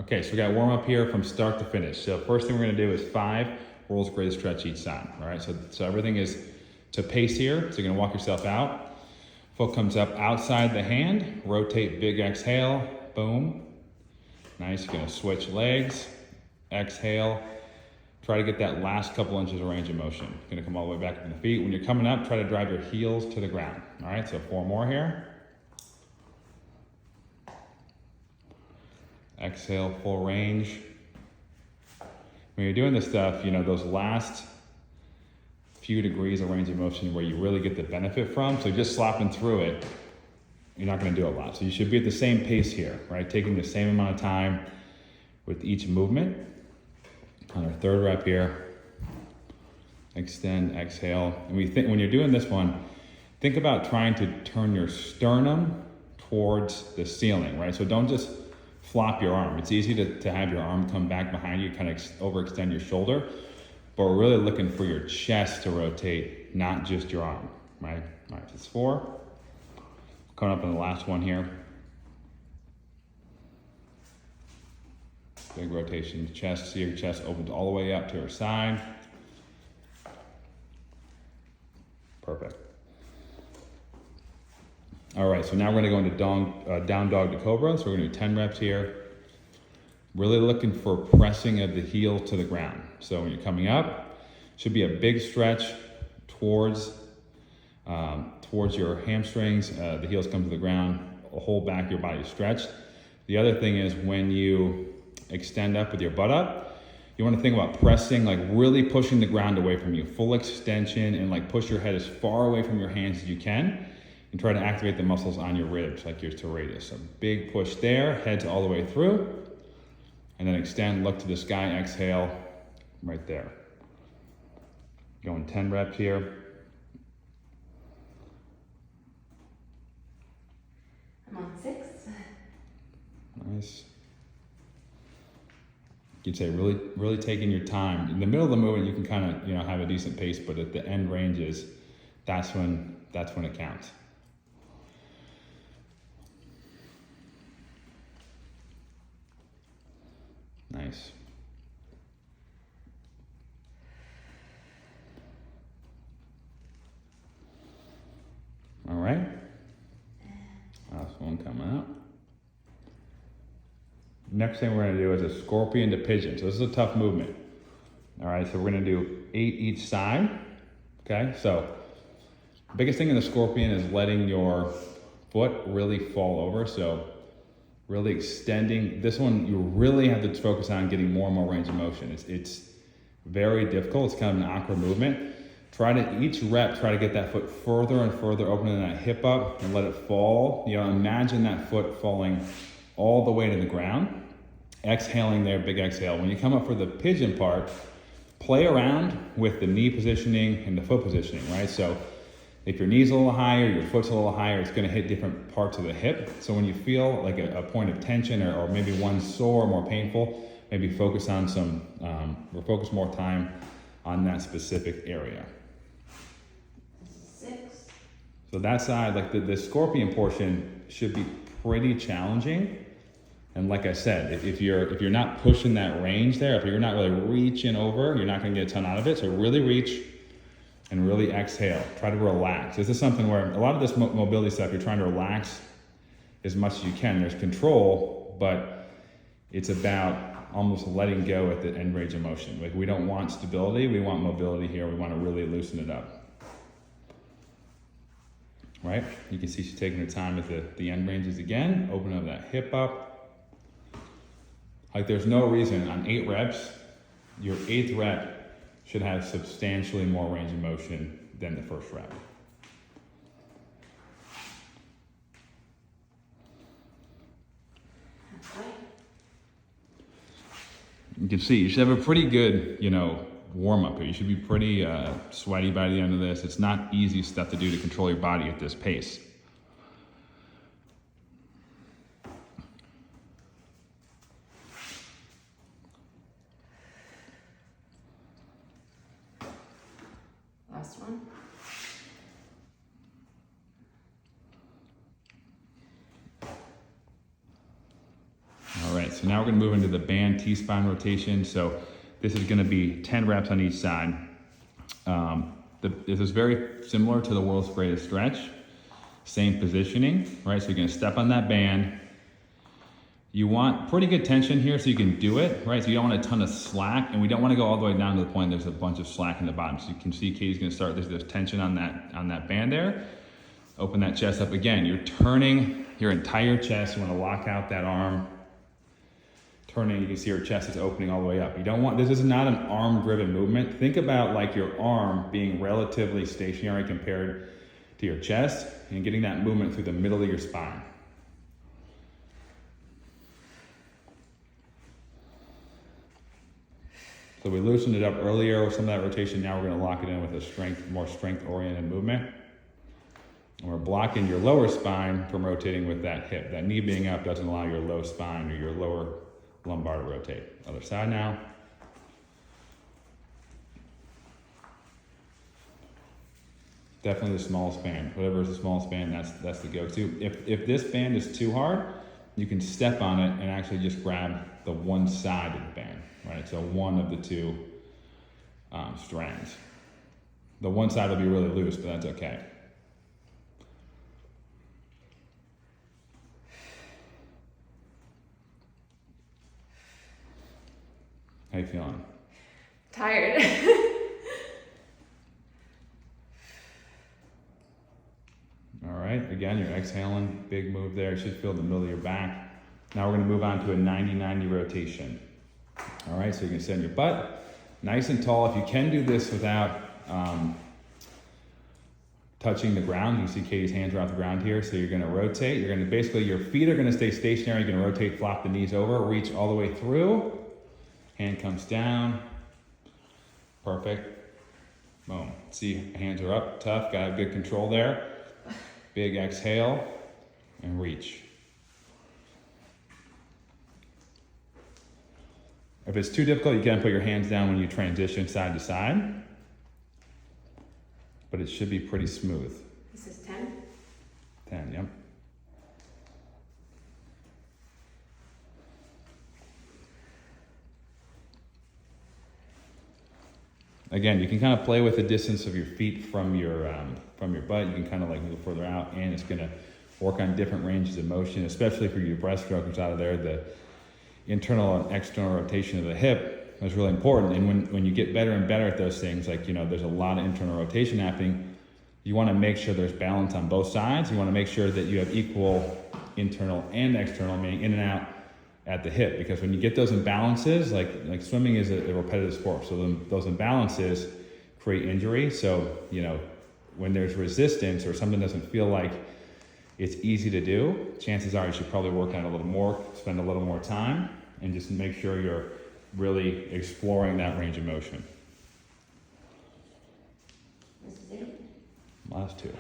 Okay, so we got warm up here from start to finish. So first thing we're gonna do is 5 rolls greater stretch each side. All right, so everything is to pace here. So you're gonna walk yourself out. Foot comes up outside the hand, rotate, big exhale, boom. Nice, you're gonna switch legs, exhale. Try to get that last couple inches of range of motion. You're gonna come all the way back up to the feet. When you're coming up, try to drive your heels to the ground. All right, so 4 more here. Exhale, full range. When you're doing this stuff, you know, those last few degrees of range of motion where you really get the benefit from, so just slopping through it, you're not gonna do a lot. So you should be at the same pace here, right? Taking the same amount of time with each movement. On our 3rd rep here, extend, exhale. And when you're doing this one, think about trying to turn your sternum towards the ceiling, right? So don't just flop your arm. It's easy to have your arm come back behind you, kind of overextend your shoulder, but we're really looking for your chest to rotate, not just your arm, right? All right, that's 4. Coming up on the last one here. Big rotation, chest, see your chest opens all the way up to her side. Perfect. All right, so now we're gonna go into down dog to cobra. So we're gonna do 10 reps here. Really looking for pressing of the heel to the ground. So when you're coming up, should be a big stretch towards your hamstrings. The heels come to the ground, hold back, your body stretched. The other thing is when you extend up with your butt up, you want to think about pressing, like really pushing the ground away from you, full extension, and like push your head as far away from your hands as you can, and try to activate the muscles on your ribs, like your serratus. So big push there, heads all the way through, and then extend, look to the sky, exhale, right there. Going 10 reps here. I'm on 6. Nice. You'd say really taking your time. In the middle of the movement, you can kind of, you know, have a decent pace, but at the end ranges, that's when it counts. Nice. All right. Last one coming up. Next thing we're gonna do is a scorpion to pigeon. So this is a tough movement. All right, so we're gonna do 8 each side. Okay, so biggest thing in the scorpion is letting your foot really fall over. So really extending. This one, you really have to focus on getting more and more range of motion. It's very difficult. It's kind of an awkward movement. Each rep, try to get that foot further and further, opening that hip up and let it fall. You know, imagine that foot falling all the way to the ground. Exhaling there, big exhale. When you come up for the pigeon part, play around with the knee positioning and the foot positioning, right? So if your knee's a little higher, your foot's a little higher, it's gonna hit different parts of the hip. So when you feel like a point of tension or maybe one sore or more painful, maybe focus on or focus more time on that specific area. 6. So that side, like the scorpion portion should be pretty challenging. And like I said, if you're not pushing that range there, if you're not really reaching over, you're not gonna get a ton out of it. So really reach and really exhale. Try to relax. This is something where a lot of this mobility stuff, you're trying to relax as much as you can. There's control, but it's about almost letting go at the end range of motion. Like we don't want stability, we want mobility here. We want to really loosen it up. Right? You can see she's taking her time at the end ranges again. Open up that hip up. Like there's no reason on 8 reps, your 8th rep should have substantially more range of motion than the first rep. You can see you should have a pretty good, warm up here. You should be pretty sweaty by the end of this. It's not easy stuff to do to control your body at this pace. Last one. All right, so now we're gonna move into the band T-spine rotation. So this is gonna be 10 reps on each side. This is very similar to the world's greatest stretch. Same positioning, right? So you're gonna step on that band. You want pretty good tension here so you can do it, right? So you don't want a ton of slack, and we don't want to go all the way down to the point there's a bunch of slack in the bottom. So you can see Katie's gonna start, there's tension on that band there. Open that chest up again. You're turning your entire chest. You want to lock out that arm. Turning, you can see your chest is opening all the way up. You don't want, this is not an arm-driven movement. Think about like your arm being relatively stationary compared to your chest and getting that movement through the middle of your spine. So we loosened it up earlier with some of that rotation. Now we're going to lock it in with a more strength-oriented movement. And we're blocking your lower spine from rotating with that hip. That knee being up doesn't allow your low spine or your lower lumbar to rotate. Other side now. Definitely the smallest band. Whatever is the smallest band, that's the go-to. If this band is too hard, you can step on it and actually just grab the one side of the band, right? So one of the two strands. The one side will be really loose, but that's okay. How you feeling? Tired. All right, again, you're exhaling, big move there. You should feel the middle of your back. Now we're gonna move on to a 90-90 rotation. All right, so you can send your butt nice and tall. If you can do this without touching the ground, you can see Katie's hands are off the ground here. So you're gonna rotate. You're gonna basically, your feet are gonna stay stationary. You're gonna rotate, flop the knees over, reach all the way through. Hand comes down. Perfect. Boom. See, hands are up, tough, got good control there. Big exhale and reach. If it's too difficult, you can put your hands down when you transition side to side, but it should be pretty smooth. This is 10. 10, yep. Again, you can kind of play with the distance of your feet from your butt. You can kind of like move further out, and it's going to work on different ranges of motion, especially for your breaststrokers out of there. The internal and external rotation of the hip is really important. And when you get better and better at those things, like, you know, there's a lot of internal rotation happening. You want to make sure there's balance on both sides. You want to make sure that you have equal internal and external, meaning in and out at the hip, because when you get those imbalances, like swimming is a repetitive sport, so those imbalances create injury. So, you know, when there's resistance or something doesn't feel like it's easy to do, chances are you should probably work on it a little more, spend a little more time, and just make sure you're really exploring that range of motion. This is it. Last two.